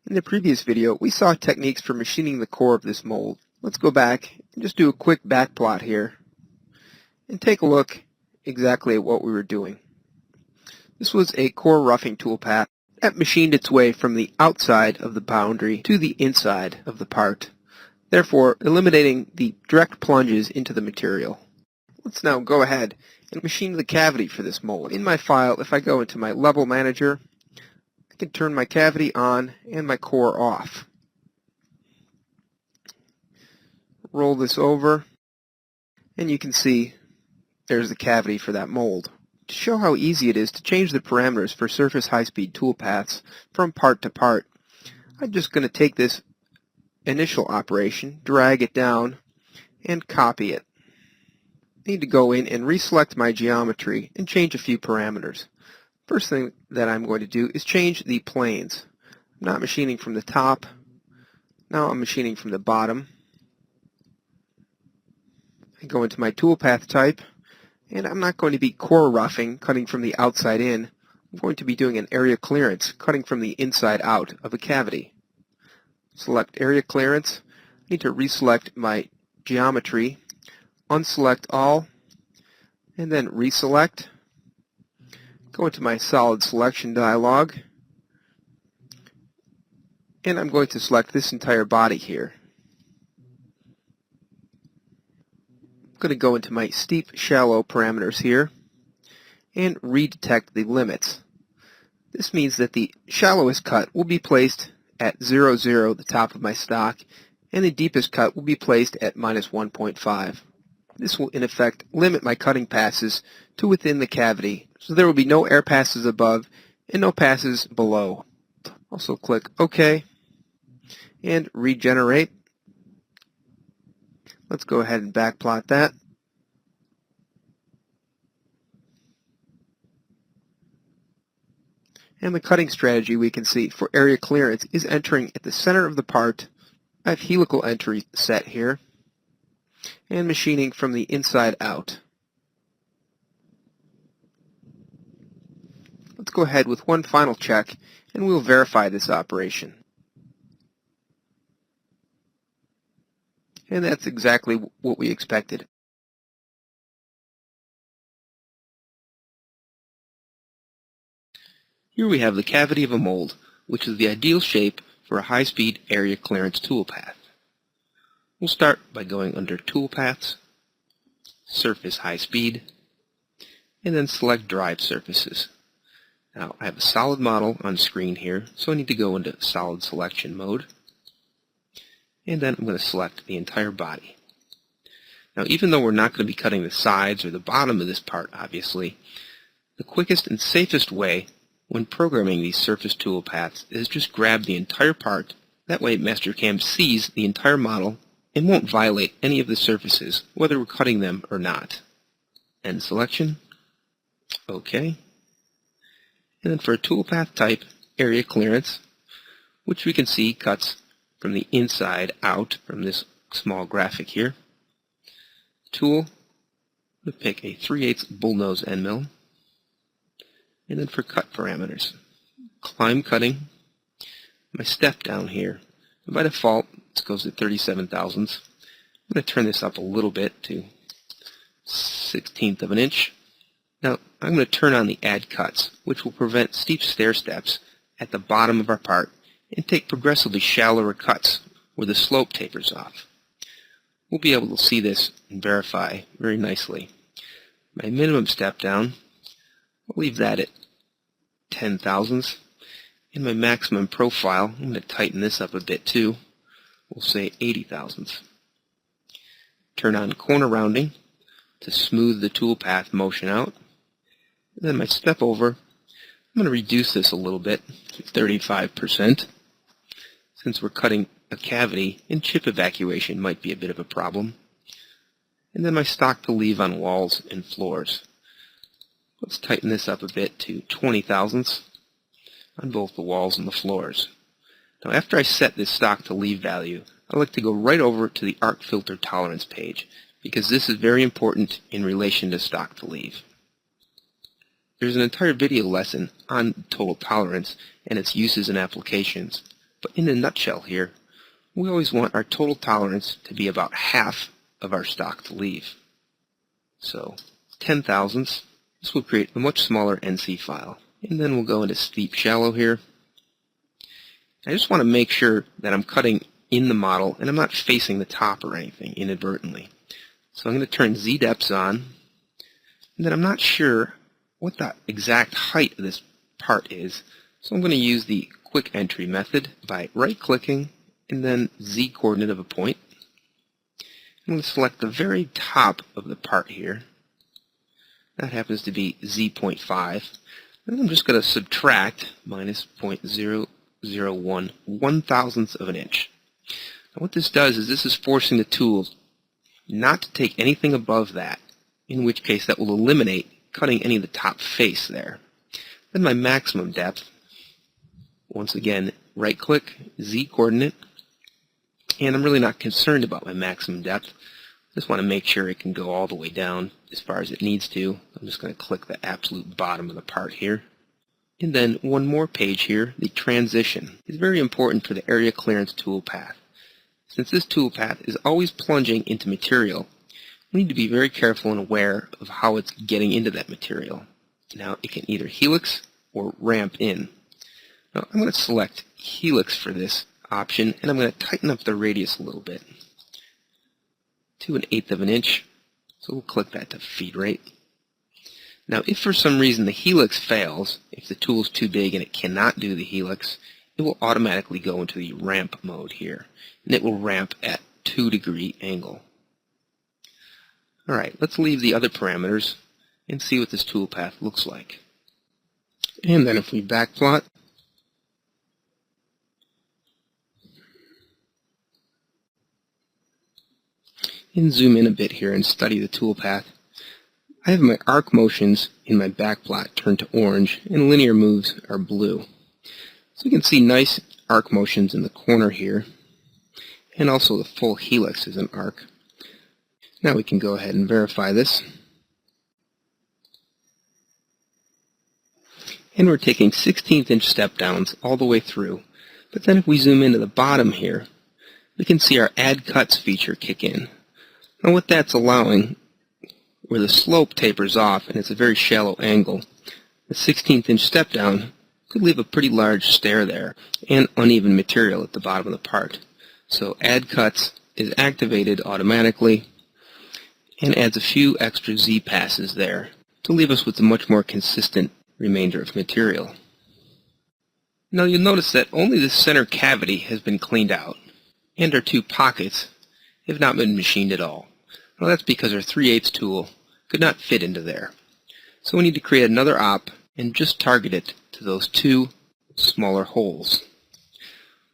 In the previous video, we saw techniques for machining the core of this mold. Let's go back and just do a quick back plot here and take a look exactly at what we were doing. This was a core roughing toolpath that machined its way from the outside of the boundary to the inside of the part, therefore eliminating the direct plunges into the material. Let's now go ahead and machine the cavity for this mold. In my file, if I go into my level manager, I can turn my cavity on and my core off. Roll this over, and you can see there's the cavity for that mold. To show how easy it is to change the parameters for surface high-speed toolpaths from part to part, I'm just going to take this initial operation, drag it down, and copy it. I need to go in and reselect my geometry and change a few parameters. First thing that I'm going to do is change the planes. I'm not machining from the top. Now I'm machining from the bottom. I go into my toolpath type, and I'm not going to be core roughing, cutting from the outside in. I'm going to be doing an area clearance, cutting from the inside out of a cavity. Select area clearance. I need to reselect my geometry, unselect all, and then reselect. Go into my solid selection dialog, and I'm going to select this entire body here. I'm going to go into my steep, shallow parameters here and redetect the limits. This means that the shallowest cut will be placed at 0, 0, the top of my stock, and the deepest cut will be placed at -1.5. This will in effect limit my cutting passes to within the cavity, so there will be no air passes above and no passes below. Also click OK and regenerate. Let's go ahead and backplot that. And the cutting strategy we can see for area clearance is entering at the center of the part. I have helical entry set here, and machining from the inside out. Let's go ahead with one final check, and we'll verify this operation. And that's exactly what we expected. Here we have the cavity of a mold, which is the ideal shape for a high-speed area clearance toolpath. We'll start by going under Toolpaths, Surface High Speed, and then select Drive Surfaces. Now I have a solid model on screen here, so I need to go into Solid Selection mode. And then I'm going to select the entire body. Now even though we're not going to be cutting the sides or the bottom of this part, obviously, the quickest and safest way when programming these surface toolpaths is just grab the entire part. That way Mastercam sees the entire model and won't violate any of the surfaces, whether we're cutting them or not. End selection. OK. And then for a toolpath type, area clearance, which we can see cuts from the inside out from this small graphic here. Tool, I'm going to pick a 3/8 bullnose end mill. And then for cut parameters, climb cutting, my step down here. And by default, this goes to 37 thousandths. I'm going to turn this up a little bit to 1/16 of an inch. Now, I'm going to turn on the add cuts, which will prevent steep stair steps at the bottom of our part and take progressively shallower cuts where the slope tapers off. We'll be able to see this and verify very nicely. My minimum step down, I'll leave that at 10 thousandths. In my maximum profile, I'm going to tighten this up a bit too. We'll say 80 thousandths. Turn on corner rounding to smooth the toolpath motion out. And then my step over, I'm going to reduce this a little bit to 35%. Since we're cutting a cavity, and chip evacuation might be a bit of a problem. And then my stock to leave on walls and floors. Let's tighten this up a bit to 20 thousandths on both the walls and the floors. Now after I set this stock to leave value, I like to go right over to the arc filter tolerance page, because this is very important in relation to stock to leave. There's an entire video lesson on total tolerance and its uses and applications. But in a nutshell here, we always want our total tolerance to be about half of our stock to leave. So 10 thousandths, this will create a much smaller NC file. And then we'll go into steep shallow here. I just want to make sure that I'm cutting in the model and I'm not facing the top or anything inadvertently. So I'm going to turn Z depths on, and then I'm not sure what the exact height of this part is, so I'm going to use the quick entry method by right-clicking and then Z coordinate of a point. I'm going to select the very top of the part here. That happens to be Z.5. And I'm just going to subtract minus 0.001 1/1000th of an inch. Now what this does is this is forcing the tool not to take anything above that, in which case that will eliminate cutting any of the top face there. Then my maximum depth, once again, right-click, Z coordinate, and I'm really not concerned about my maximum depth. I just want to make sure it can go all the way down as far as it needs to. I'm just going to click the absolute bottom of the part here. And then one more page here, the transition, is very important for the area clearance toolpath. Since this toolpath is always plunging into material, we need to be very careful and aware of how it's getting into that material. Now it can either helix or ramp in. Now I'm going to select helix for this option, and I'm going to tighten up the radius a little bit to 1/8 of an inch. So we'll click that to feed rate. Now if for some reason the helix fails, if the tool is too big and it cannot do the helix, it will automatically go into the ramp mode here, and it will ramp at 2-degree angle. Alright, let's leave the other parameters and see what this toolpath looks like. And then if we backplot, and zoom in a bit here and study the toolpath, I have my arc motions in my backplot turned to orange and linear moves are blue. So we can see nice arc motions in the corner here, and also the full helix is an arc. Now we can go ahead and verify this. And we're taking 16th inch step downs all the way through. But then if we zoom into the bottom here, we can see our add cuts feature kick in. Now what that's allowing, where the slope tapers off and it's a very shallow angle, the 16th inch step down could leave a pretty large stair there and uneven material at the bottom of the part. So add cuts is activated automatically and adds a few extra Z passes there to leave us with a much more consistent remainder of material. Now you'll notice that only the center cavity has been cleaned out, and our two pockets have not been machined at all. Well, that's because our 3/8 tool could not fit into there. So we need to create another op and just target it to those two smaller holes.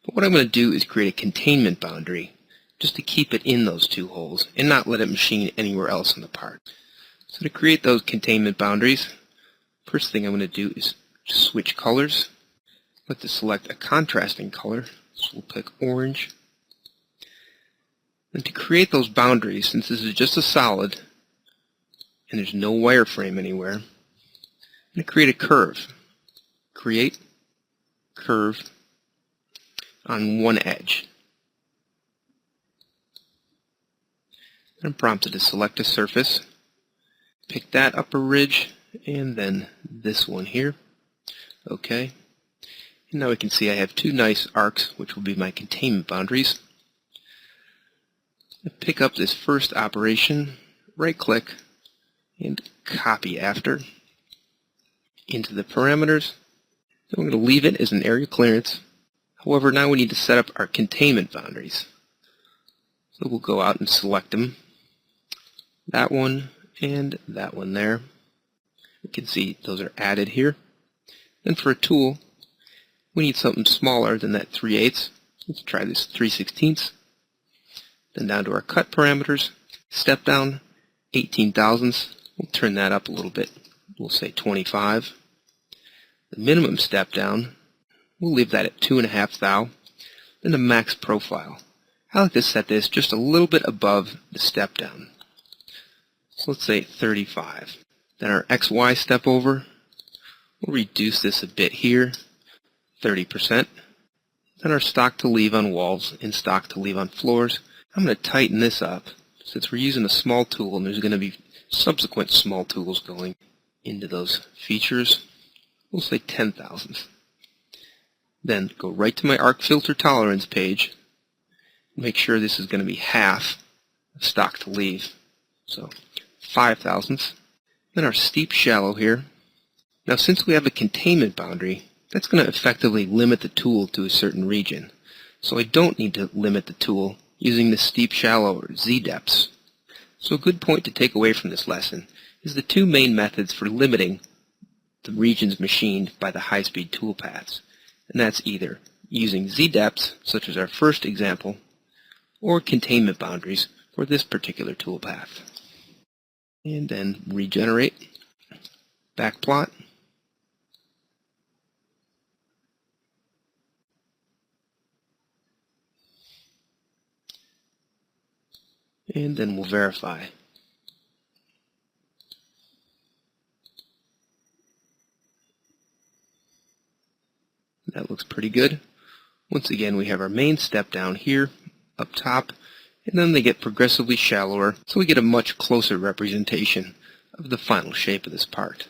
But what I'm going to do is create a containment boundary just to keep it in those two holes and not let it machine anywhere else in the part. So to create those containment boundaries, first thing I'm going to do is just switch colors. I'd like to select a contrasting color, so we'll pick orange. And to create those boundaries, since this is just a solid and there's no wireframe anywhere, I'm going to create a curve. Create curve on one edge. I'm prompted to select a surface, pick that upper ridge, and then this one here. Okay. And now we can see I have two nice arcs, which will be my containment boundaries. Pick up this first operation, right-click, and copy after into the parameters. Then we're going to leave it as an area clearance. However, now we need to set up our containment boundaries. So we'll go out and select them. That one and that one there. You can see those are added here. Then for a tool, we need something smaller than that 3/8. Let's try this 3/16. Then down to our cut parameters, step down 18 thousandths. We'll turn that up a little bit. We'll say 25. The minimum step down, we'll leave that at 2.5 thou. Then the max profile. I like to set this just a little bit above the step down. So let's say 35. Then our XY step over, we'll reduce this a bit here, 30%. Then our stock to leave on walls and stock to leave on floors. I'm going to tighten this up since we're using a small tool and there's going to be subsequent small tools going into those features. We'll say 10 thousandths. Then go right to my arc filter tolerance page. Make sure this is going to be half of stock to leave. So 5 thousandths. Then our steep shallow here. Now since we have a containment boundary, that's going to effectively limit the tool to a certain region. So I don't need to limit the tool using the steep shallow or Z depths. So a good point to take away from this lesson is the two main methods for limiting the regions machined by the high-speed toolpaths. And that's either using Z depths, such as our first example, or containment boundaries for this particular toolpath. And then regenerate, backplot, and then we'll verify. That looks pretty good. Once again, we have our main step down here, up top, and then they get progressively shallower, so we get a much closer representation of the final shape of this part.